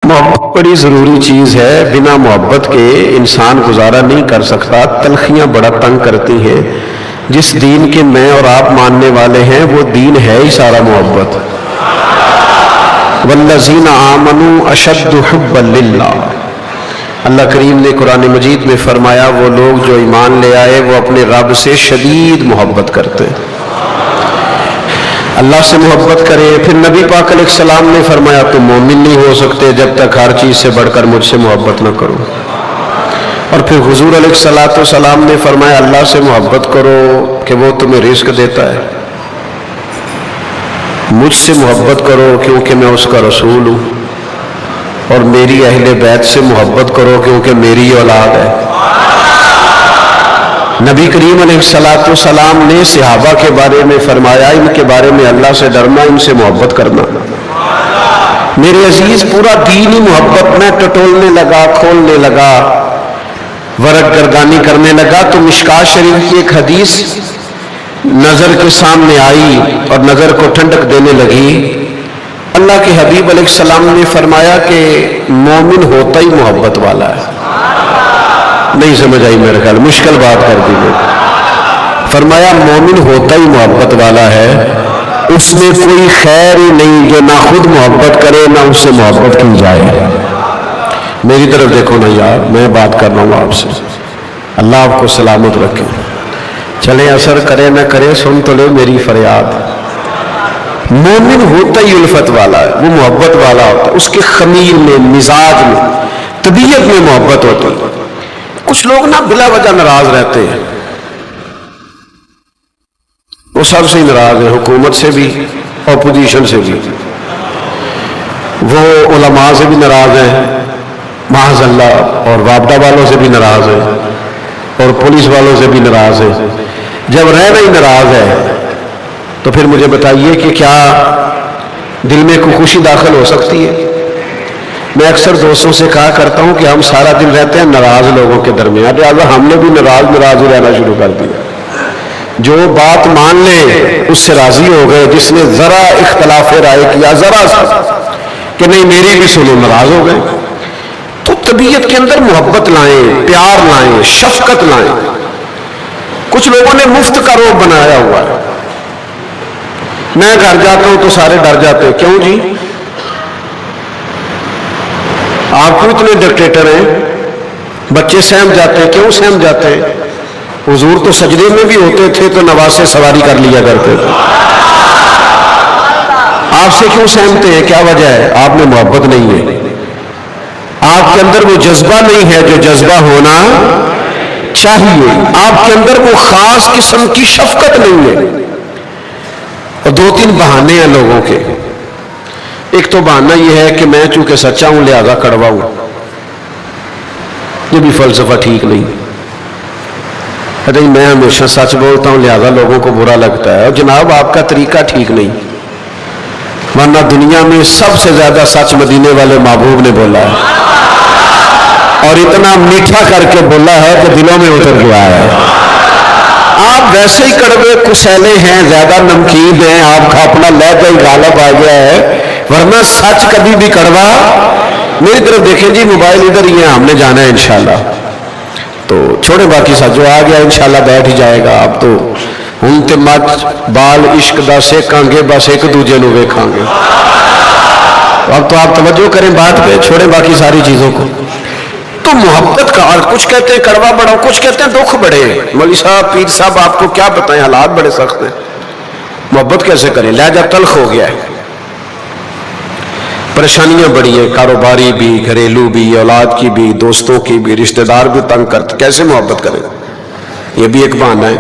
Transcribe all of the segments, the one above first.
محبت بڑی ضروری چیز ہے، بنا محبت کے انسان گزارا نہیں کر سکتا۔ تلخیاں بڑا تنگ کرتی ہیں۔ جس دین کے میں اور آپ ماننے والے ہیں وہ دین ہے ہی سارا محبت۔ والذین آمنوا اشد حبا للہ، اللہ کریم نے قرآن مجید میں فرمایا وہ لوگ جو ایمان لے آئے وہ اپنے رب سے شدید محبت کرتے ہیں۔ اللہ سے محبت کرے۔ پھر نبی پاک علیہ السلام نے فرمایا تم مومن نہیں ہو سکتے جب تک ہر چیز سے بڑھ کر مجھ سے محبت نہ کرو۔ اور پھر حضور علیہ السلام نے فرمایا اللہ سے محبت کرو کہ وہ تمہیں رزق دیتا ہے، مجھ سے محبت کرو کیونکہ میں اس کا رسول ہوں، اور میری اہل بیت سے محبت کرو کیونکہ میری اولاد ہے۔ نبی کریم علیہ السلام نے صحابہ کے بارے میں فرمایا ان کے بارے میں اللہ سے ڈرنا، ان سے محبت کرنا۔ میرے عزیز پورا دین ہی محبت میں ٹٹولنے لگا، کھولنے لگا، ورق گردانی کرنے لگا تو مشکات شریف کی ایک حدیث نظر کے سامنے آئی اور نظر کو ٹھنڈک دینے لگی۔ اللہ کے حبیب علیہ السلام نے فرمایا کہ مومن ہوتا ہی محبت والا ہے۔ نہیں سمجھ آئی میرے خیال، مشکل بات کر دی میں۔ فرمایا مومن ہوتا ہی محبت والا ہے، اس میں کوئی خیر ہی نہیں جو نہ خود محبت کرے نہ اس سے محبت کی جائے۔ میری طرف دیکھو نا یار، میں بات کر رہا ہوں آپ سے، اللہ آپ کو سلامت رکھے۔ چلے اثر کرے نہ کرے، سن تو لے میری فریاد۔ مومن ہوتا ہی الفت والا ہے، وہ محبت والا ہوتا ہے، اس کے خمیر میں، مزاج میں، طبیعت میں محبت ہوتی ہے۔ کچھ لوگ نا بلا وجہ ناراض رہتے ہیں، وہ سب سے ناراض ہیں، حکومت سے بھی، اپوزیشن سے بھی، وہ علماء سے بھی ناراض ہیں معاذ اللہ، اور وابڈہ والوں سے بھی ناراض ہیں، اور پولیس والوں سے بھی ناراض ہیں۔ جب رہنا ہی ناراض ہے تو پھر مجھے بتائیے کہ کیا دل میں کوئی خوشی داخل ہو سکتی ہے؟ میں اکثر دوستوں سے کہا کرتا ہوں کہ ہم سارا دن رہتے ہیں ناراض لوگوں کے درمیان، لہٰذا ہم نے بھی ناراض ہی رہنا شروع کر دیا۔ جو بات مان لے اس سے راضی ہو گئے، جس نے ذرا اختلاف رائے کیا ذرا سا کہ نہیں میری بھی سنو، ناراض ہو گئے۔ تو طبیعت کے اندر محبت لائیں، پیار لائیں، شفقت لائیں۔ کچھ لوگوں نے مفت کا روب بنایا ہوا ہے، میں گھر جاتا ہوں تو سارے ڈر جاتے ہیں، کیوں جی؟ آپ کو اتنے ڈکٹیٹر ہیں، بچے سہم جاتے ہیں، کیوں سہم جاتے ہیں؟ حضور تو سجدے میں بھی ہوتے تھے تو نواز سے سواری کر لیا کرتے تھے، آپ سے کیوں سہمتے ہیں؟ کیا وجہ ہے؟ آپ میں محبت نہیں ہے، آپ کے اندر وہ جذبہ نہیں ہے جو جذبہ ہونا چاہیے، آپ کے اندر وہ خاص قسم کی شفقت نہیں ہے۔ اور دو تین بہانے ہیں لوگوں کے۔ ایک تو بہانہ یہ ہے کہ میں چونکہ سچا ہوں لہذا کڑوا ہوں، یہ بھی فلسفہ ٹھیک نہیں۔ میں ہمیشہ سچ بولتا ہوں لہذا لوگوں کو برا لگتا ہے، اور جناب آپ کا طریقہ ٹھیک نہیں، ورنہ دنیا میں سب سے زیادہ سچ مدینے والے محبوب نے بولا ہے، اور اتنا میٹھا کر کے بولا ہے کہ دلوں میں اتر گیا ہے۔ آپ ویسے ہی کڑوے کسیلے ہیں، زیادہ نمکین ہیں، آپ کا اپنا لہجہ ہی غالب آ گیا ہے، ورنہ سچ کبھی بھی کڑوا۔ میری طرف دیکھیں جی، موبائل ادھر ہی ہے، ہم نے جانا ہے انشاءاللہ، تو چھوڑے باقی سچ، جو آ گیا انشاءاللہ بیٹھ ہی جائے گا۔ اب تو ہوں تے مچ بال عشق دا سیکاں گے، بس ایک دوجے نو ویکھاں گے۔ اب تو آپ توجہ کریں بات پہ، چھوڑیں باقی ساری چیزوں کو۔ تو محبت کا، اور کچھ کہتے ہیں کڑوا بڑا، کچھ کہتے ہیں دکھ بڑے۔ مولوی صاحب، پیر صاحب، آپ کو کیا بتائیں، حالات بڑے سخت ہیں، محبت کیسے کریں؟ لہجہ تلخ ہو گیا ہے، پریشانیاں بڑی ہیں، کاروباری بھی، گھریلو بھی، اولاد کی بھی، دوستوں کی بھی، رشتہ دار بھی تنگ کرتے، کیسے محبت کریں؟ یہ بھی ایک بہانہ ہے۔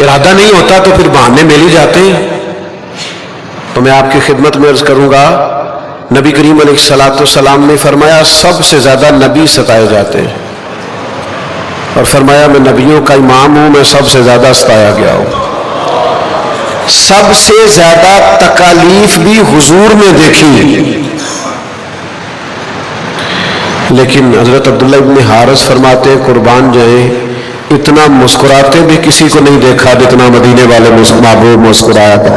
ارادہ نہیں ہوتا تو پھر بہانے مل ہی جاتے ہیں۔ تو میں آپ کی خدمت میں عرض کروں گا، نبی کریم علیہ السلام نے فرمایا سب سے زیادہ نبی ستائے جاتے ہیں، اور فرمایا میں نبیوں کا امام ہوں، میں سب سے زیادہ ستایا گیا ہوں۔ سب سے زیادہ تکالیف بھی حضور نے دیکھی، لیکن حضرت عبداللہ ابن حارث فرماتے ہیں قربان جائیں، اتنا مسکراتے بھی کسی کو نہیں دیکھا جتنا مدینے والے محبوب مسکرایا تھا۔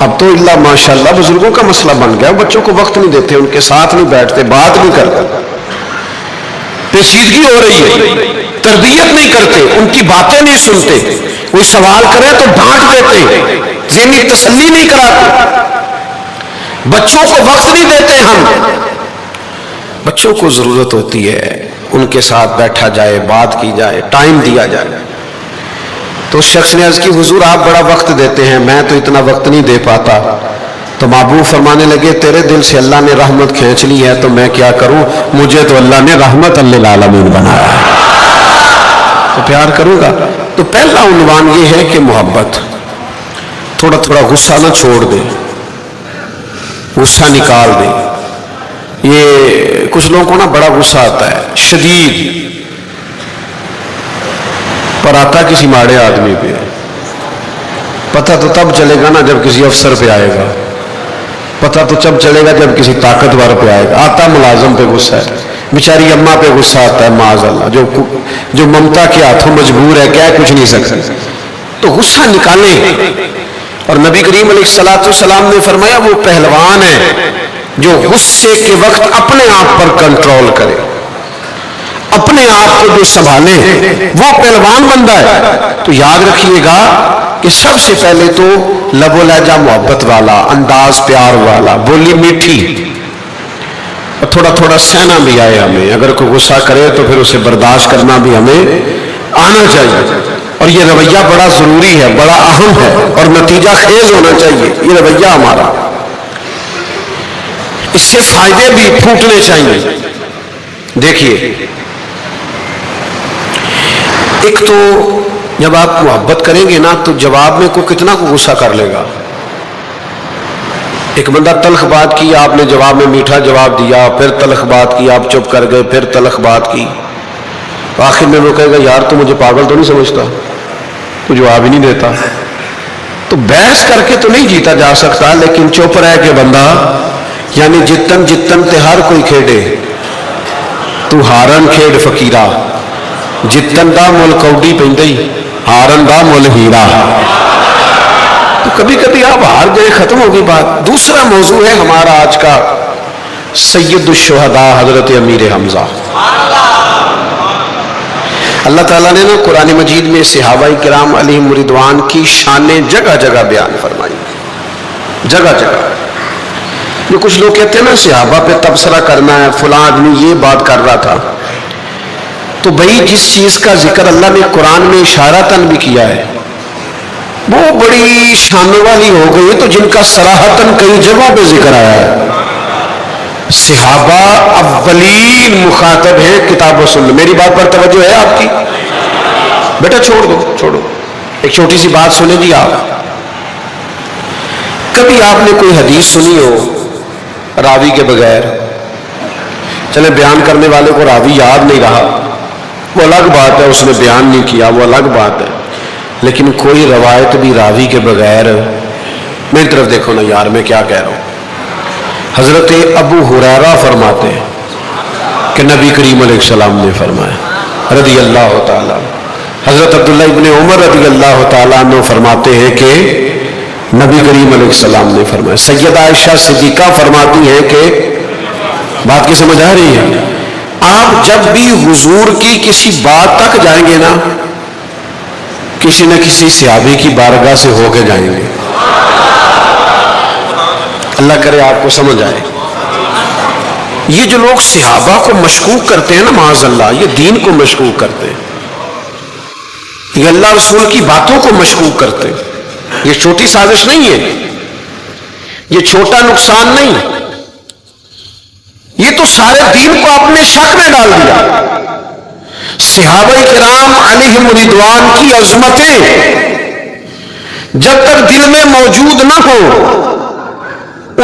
اب تو اللہ ماشاءاللہ بزرگوں کا مسئلہ بن گیا، بچوں کو وقت نہیں دیتے، ان کے ساتھ نہیں بیٹھتے، بات نہیں کرتے، پیچیدگی ہو رہی ہے، تربیت نہیں کرتے، ان کی باتیں نہیں سنتے، کوئی سوال کرے تو ڈانٹ دیتے، ذہنی تسلی نہیں کراتے، بچوں کو وقت نہیں دیتے ہم۔ بچوں کو ضرورت ہوتی ہے ان کے ساتھ بیٹھا جائے، بات کی جائے، ٹائم دیا جائے۔ تو اس شخص نے عرض کی حضور آپ بڑا وقت دیتے ہیں، میں تو اتنا وقت نہیں دے پاتا۔ تو محبوب فرمانے لگے تیرے دل سے اللہ نے رحمت کھینچ لی ہے تو میں کیا کروں، مجھے تو اللہ نے رحمت للعالمین بنایا ہے، تو پیار کروں گا۔ تو پہلا عنوان یہ ہے کہ محبت، تھوڑا تھوڑا غصہ نہ چھوڑ دے، غصہ نکال دے۔ یہ کچھ لوگوں کو نا بڑا غصہ آتا ہے شدید، پر آتا کسی ماڑے آدمی پہ، پتہ تو تب چلے گا نا جب کسی افسر پہ آئے گا، پتہ تو جب چلے گا جب کسی طاقتور پہ آئے گا۔ آتا ملازم پہ غصہ ہے، بیچاری اماں پہ غصہ آتا ہے معاذ اللہ، جو ممتا کے ہاتھوں مجبور ہے، کیا کچھ نہیں سکتا۔ تو غصہ نکالیں، اور نبی کریم علیہ السلام نے فرمایا وہ پہلوان ہے جو غصے کے وقت اپنے آپ پر کنٹرول کرے، اپنے آپ کو جو سنبھالے، وہ پہلوان بندہ ہے۔ تو یاد رکھیے گا کہ سب سے پہلے تو لب و لہجہ محبت والا، انداز پیار والا، بولی میٹھی، اور تھوڑا تھوڑا سہنا بھی آئے ہمیں، اگر کوئی غصہ کرے تو پھر اسے برداشت کرنا بھی ہمیں آنا چاہیے، اور یہ رویہ بڑا ضروری ہے، بڑا اہم ہے، اور نتیجہ خیز ہونا چاہیے یہ رویہ ہمارا، اس سے فائدے بھی پھوٹنے چاہیے۔ دیکھیے، ایک تو جب آپ محبت کریں گے نا تو جواب میں کوئی کتنا کو غصہ کر لے گا۔ ایک بندہ تلخ بات کی، آپ نے جواب میں میٹھا جواب دیا، پھر تلخ بات کی، آپ چپ کر گئے، پھر تلخ بات کی، آخر میں وہ کہے گا یار تو مجھے پاگل تو نہیں سمجھتا، تو جواب ہی نہیں دیتا۔ تو بحث کر کے تو نہیں جیتا جا سکتا، لیکن چپ رہ کے بندہ، یعنی جتن جتن تے ہر کوئی کھیڑے، تو ہارن کھیڑ فقیرہ، جتن دا مل کوڈی پیندی، ہارن دا مل ہیرا۔ تو کبھی کبھی آپ ہار گئے، ختم ہوگی بات۔ دوسرا موضوع ہے ہمارا آج کا، سید الشہداء حضرت امیر حمزہ۔ اللہ تعالیٰ نے نا قرآن مجید میں صحابہ کرام علیہم رضوان کی شانیں جگہ جگہ بیان فرمائی، جگہ جگہ۔ جو کچھ لوگ کہتے ہیں نا صحابہ پہ تبصرہ کرنا ہے، فلاں آدمی یہ بات کر رہا تھا، تو بھئی جس چیز کا ذکر اللہ نے قرآن میں اشارتاً بھی کیا ہے وہ بڑی شان والی ہو گئی، تو جن کا صراحتاً کئی جگہوں پہ ذکر آیا ہے۔ صحابہ اولین مخاطب ہیں کتاب و سنت۔ میری بات پر توجہ ہے آپ کی؟ بیٹا چھوڑو، ایک چھوٹی سی بات سنیں جی آپ۔ کبھی آپ نے کوئی حدیث سنی ہو راوی کے بغیر، چلے بیان کرنے والے کو راوی یاد نہیں رہا، وہ الگ بات ہے، اس نے بیان نہیں کیا، وہ الگ بات ہے، لیکن کوئی روایت بھی راوی کے بغیر، میری طرف دیکھو نا یار میں کیا کہہ رہا ہوں۔ حضرت ابو ہریرہ فرماتے ہیں کہ نبی کریم علیہ السلام نے فرمایا رضی اللہ تعالیٰ۔ حضرت عبداللہ ابن عمر رضی اللہ تعالیٰ عنہ فرماتے ہیں کہ نبی کریم علیہ السلام نے فرمایا۔ سیدہ عائشہ صدیقہ فرماتی ہیں کہ، بات کی سمجھ آ رہی ہے، آپ جب بھی حضور کی کسی بات تک جائیں گے نا، کسی نہ کسی صحابی کی بارگاہ سے ہو کے جائیں گے۔ اللہ کرے آپ کو سمجھ آئے۔ یہ جو لوگ صحابہ کو مشکوک کرتے ہیں نا معاذ اللہ، یہ دین کو مشکوک کرتے ہیں، یہ اللہ رسول کی باتوں کو مشکوک کرتے ہیں۔ یہ چھوٹی سازش نہیں ہے، یہ چھوٹا نقصان نہیں، یہ تو سارے دین کو اپنے شک میں ڈال دیا۔ صحابہ کرام علیہم رضوان کی عظمتیں جب تک دل میں موجود نہ ہو،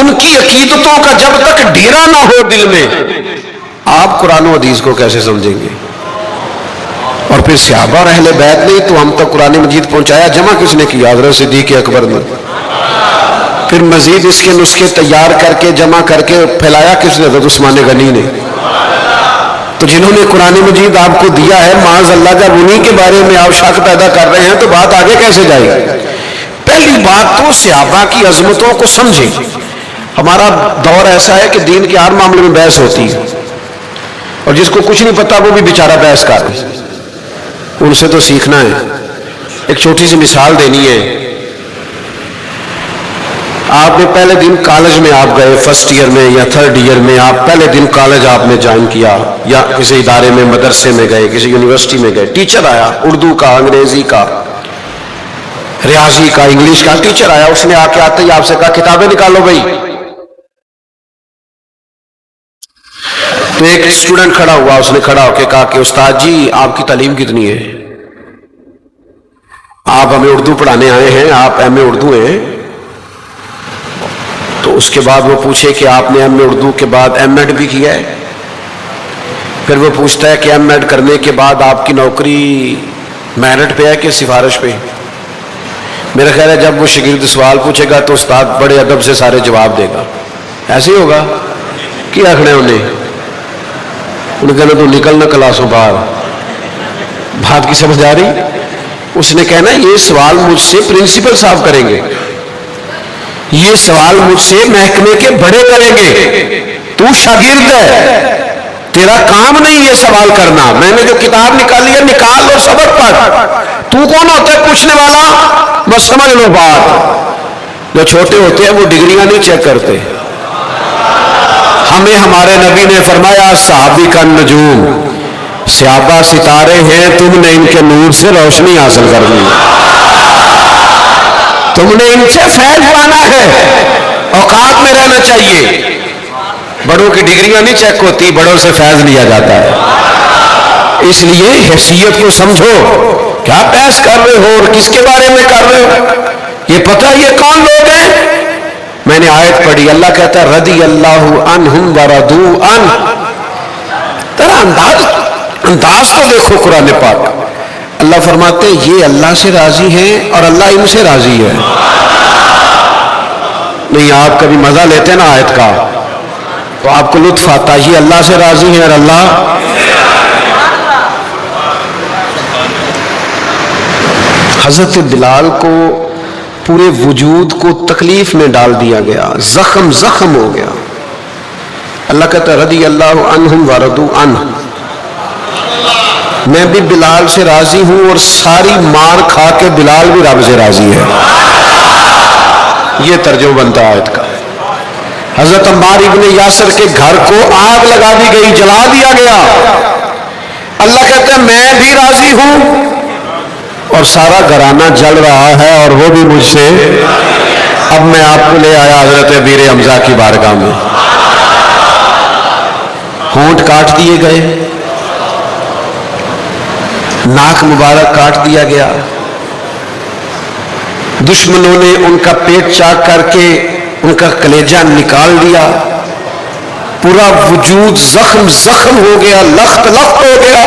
ان کی عقیدتوں کا جب تک ڈیرا نہ ہو دل میں، آپ قرآن و حدیث کو کیسے سمجھیں گے؟ اور پھر صحابہ اور اہل بیت نہیں تو ہم تک قرآن مجید پہنچایا، جمع کس نے کیا؟ حضرت صدیق اکبر نے۔ پھر مزید اس کے نسخے تیار کر کے جمع کر کے پھیلایا کس نے؟ حضرت عثمان غنی نے۔ تو جنہوں نے قرآن مجید آپ کو دیا ہے معاذ اللہ، جب انہی کے بارے میں آپ شک پیدا کر رہے ہیں تو بات آگے کیسے جائے گی؟ پہلی بات تو صحابہ کی عظمتوں کو سمجھیں. ہمارا دور ایسا ہے کہ دین کے ہر معاملے میں بحث ہوتی ہے، اور جس کو کچھ نہیں پتا وہ بھی بیچارہ بحث کر. ان سے تو سیکھنا ہے. ایک چھوٹی سی مثال دینی ہے. آپ نے پہلے دن کالج میں آپ گئے، فرسٹ ایئر میں یا تھرڈ ایئر میں، آپ پہلے دن کالج آپ نے جوائن کیا، یا کسی ادارے میں، مدرسے میں گئے، کسی یونیورسٹی میں گئے. ٹیچر آیا، اردو کا، انگریزی کا، ریاضی کا، انگلش کا ٹیچر آیا. اس نے آ کے آتے ہی آپ سے کہا کتابیں نکالو بھائی. تو ایک اسٹوڈنٹ کھڑا ہوا، اس نے کھڑا ہو کے کہا کہ استاد جی آپ کی تعلیم کتنی ہے؟ آپ ہمیں اردو پڑھانے آئے ہیں، آپ ایم اے اردو ہیں. تو اس کے بعد وہ پوچھے کہ آپ نے ایم اے اردو کے بعد ایم ایڈ بھی کیا ہے؟ پھر وہ پوچھتا ہے کہ ایم ایڈ کرنے کے بعد آپ کی نوکری میرٹ پہ ہے کہ سفارش پہ؟ میرا خیال ہے جب وہ شاگرد سوال پوچھے گا تو استاد بڑے ادب سے سارے جواب دے گا. ایسے ہی ہوگا کہ آخنے انہیں کہنا تو نکلنا کلاسوں باہر. بات کی سمجھ آ رہی؟ اس نے کہنا یہ سوال مجھ سے پرنسپل صاحب کریں گے، یہ سوال مجھ سے محکمے کے بڑے کریں گے. تو شاگرد ہے، تیرا کام نہیں یہ سوال کرنا. میں نے جو کتاب نکالی ہے نکال اور سبق پڑھ. تو کون ہوتا ہے پوچھنے والا؟ بس سمجھ لو بات. جو چھوٹے ہوتے ہیں وہ ڈگریاں نہیں چیک کرتے. ہمیں ہمارے نبی نے فرمایا صحابی کا نجوم، صحابہ ستارے ہیں، تم نے ان کے نور سے روشنی حاصل کرنی ہے، تم نے ان سے فیض پانا ہے، اوقات میں رہنا چاہیے. بڑوں کی ڈگریاں نہیں چیک ہوتی، بڑوں سے فیض لیا جاتا ہے. اس لیے حیثیت کو سمجھو. کیا بحث کر رہے ہو اور کس کے بارے میں کر رہے ہو؟ یہ پتہ یہ کون لوگ ہیں؟ میں نے آیت پڑھی، اللہ کہتا ہے رضی اللہ عنہم ورضوا عنہ. ترا انداز تو دیکھو قرآن پاک. اللہ فرماتے ہیں یہ اللہ سے راضی ہیں اور اللہ ان سے راضی ہے. نہیں آپ کبھی مزہ لیتے ہیں نا آیت کا تو آپ کو لطف آتا ہے. یہ اللہ سے راضی ہیں اور اللہ. حضرت بلال کو پورے وجود کو تکلیف میں ڈال دیا گیا، زخم زخم ہو گیا. اللہ کہتا ہے رضی اللہ عنہم ورضوا عنہ. میں بھی بلال سے راضی ہوں اور ساری مار کھا کے بلال بھی رب سے راضی ہے. یہ ترجمہ بنتا ہے آیت کا. حضرت عمار ابن یاسر کے گھر کو آگ لگا دی گئی، جلا دیا گیا. اللہ کہتا ہے میں بھی راضی ہوں اور سارا گھرانہ جل رہا ہے اور وہ بھی مجھ سے. اب میں آپ کو لے آیا حضرت امیر حمزہ کی بارگاہ میں. ہونٹ کاٹ دیے گئے، ناک مبارک کاٹ دیا گیا، دشمنوں نے ان کا پیٹ چاک کر کے ان کا کلیجہ نکال دیا. پورا وجود زخم زخم ہو گیا، لخت لخت ہو گیا.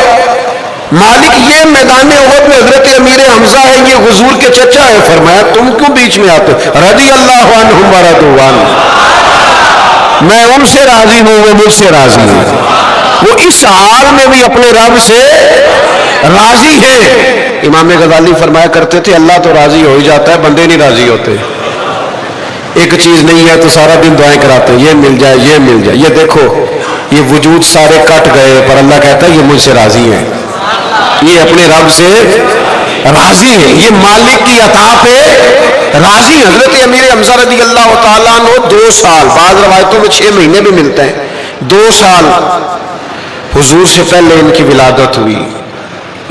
مالک یہ میدان احد میں حضرت امیر حمزہ ہے، یہ حضور کے چچا ہے. فرمایا تم کیوں بیچ میں آتے؟ رضی اللہ عنہم ورضوا عنہ. میں ان سے راضی ہوں، وہ مجھ سے راضی ہیں. وہ اس حال میں بھی اپنے رب سے راضی ہیں. امام غزالی فرمایا کرتے تھے اللہ تو راضی ہو ہی جاتا ہے، بندے نہیں راضی ہوتے. ایک چیز نہیں ہے تو سارا دن دعائیں کراتے ہیں، یہ مل جائے یہ مل جائے. یہ دیکھو یہ وجود سارے کٹ گئے پر اللہ کہتا ہے یہ مجھ سے راضی ہیں، یہ اپنے رب سے راضی ہیں، یہ مالک کی عطا پہ راضی ہیں. حضرت امیر حمزہ رضی اللہ تعالیٰ عنہ 2 سال، بعض روایتوں میں 6 مہینے بھی ملتے ہیں، 2 سال حضور سے پہلے ان کی ولادت ہوئی.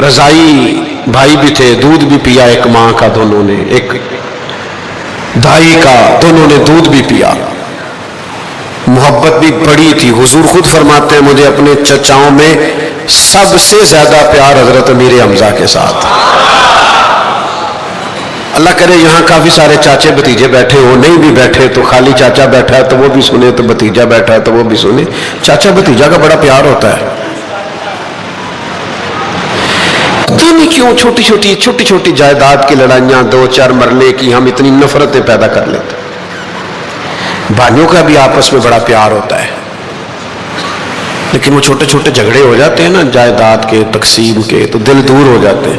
رضائی بھائی بھی تھے، دودھ بھی پیا ایک ماں کا، دونوں نے ایک دائی کا، دونوں نے دودھ بھی پیا. محبت بھی بڑی تھی. حضور خود فرماتے ہیں مجھے اپنے چچاؤں میں سب سے زیادہ پیار حضرت امیر حمزہ کے ساتھ. اللہ کرے یہاں کافی سارے چاچے بھتیجے بیٹھے ہو، نہیں بھی بیٹھے تو خالی چاچا بیٹھا ہے تو وہ بھی سنے، تو بھتیجا بیٹھا ہے تو وہ بھی سنے. چاچا بھتیجا کا بڑا پیار ہوتا ہے. نہیں کیوں چھوٹی چھوٹی جائیداد کی لڑائیاں 2-4 مرلے کی ہم اتنی نفرتیں پیدا کر لیتے. بھائیوں کا بھی آپس میں بڑا پیار ہوتا ہے، لیکن وہ چھوٹے چھوٹے جھگڑے ہو جاتے ہیں نا جائیداد کے، تقسیم کے، تو دل دور ہو جاتے ہیں.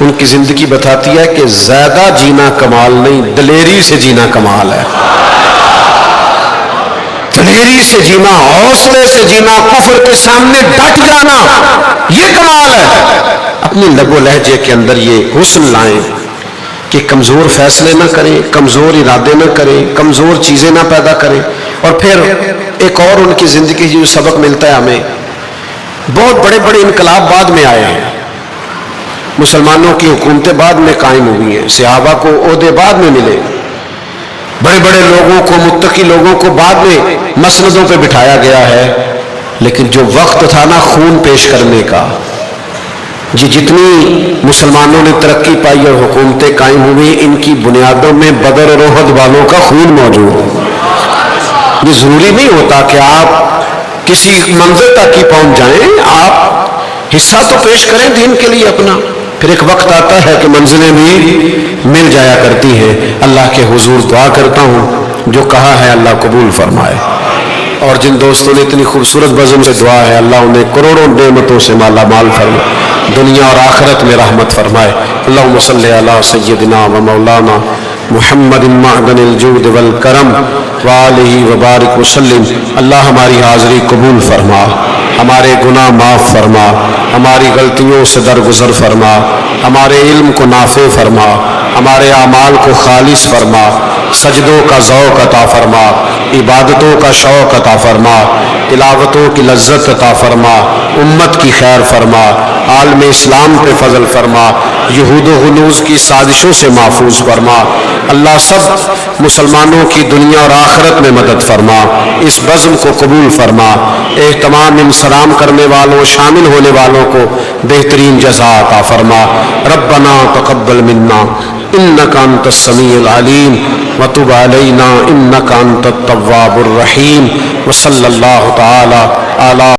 ان کی زندگی بتاتی ہے کہ زیادہ جینا کمال نہیں، دلیری سے جینا کمال ہے۔ دلیری سے جینا، حوصلے سے جینا، کفر کے سامنے ڈٹ جانا، یہ کمال ہے۔ اپنی لب و لہجے کے اندر یہ حسن لائیں کہ کمزور فیصلے نہ کریں، کمزور ارادے نہ کریں، کمزور چیزیں نہ پیدا کریں۔ اور پھر ایک اور ان کی زندگی جو سبق ملتا ہے ہمیں، بہت بڑے بڑے انقلاب بعد میں آئے ہیں، مسلمانوں کی حکومتیں بعد میں قائم ہوئی ہیں، صحابہ کو عہدے بعد میں ملے، بڑے بڑے لوگوں کو، متقی لوگوں کو بعد میں مسندوں پہ بٹھایا گیا ہے، لیکن جو وقت تھا نا خون پیش کرنے کا، جتنی مسلمانوں نے ترقی پائی اور حکومتیں قائم ہوئی، ان کی بنیادوں میں بدر اور احد والوں کا خون موجود ہے۔ یہ ضروری نہیں ہوتا کہ آپ کسی منزل تک ہی پہنچ جائیں، آپ حصہ تو پیش کریں دین کے لیے اپنا، پھر ایک وقت آتا ہے کہ منزلیں بھی مل جایا کرتی ہیں۔ اللہ کے حضور دعا کرتا ہوں جو کہا ہے اللہ قبول فرمائے، اور جن دوستوں نے اتنی خوبصورت بزم سے دعا ہے اللہ انہیں کروڑوں نعمتوں سے مالا مال فرمائے، دنیا اور آخرت میں رحمت فرمائے۔ اللہم صلی علی سیدنا و مولانا محمد معدن الجود والکرم وآلہ وبارک وسلم۔ اللہ ہماری حاضری قبول فرما، ہمارے گناہ معاف فرما، ہماری غلطیوں سے درگزر فرما، ہمارے علم کو نافع فرما، ہمارے اعمال کو خالص فرما، سجدوں کا ذوق عطا فرما، عبادتوں کا شوق عطا فرما، تلاوتوں کی لذت عطا فرما، امت کی خیر فرما، عالم اسلام پہ فضل فرما، یہود و غلوظ کی سازشوں سے محفوظ فرما۔ اللہ سب مسلمانوں کی دنیا اور آخرت میں مدد فرما، اس بزم کو قبول فرما، تمام انسلام کرنے والوں، شامل ہونے والوں کو بہترین جزا عطا فرما۔ ربنا تقبل منا انک انت السمیع العلیم وتب علینا انک انت التواب الرحیم، وصلی اللہ تعالی علی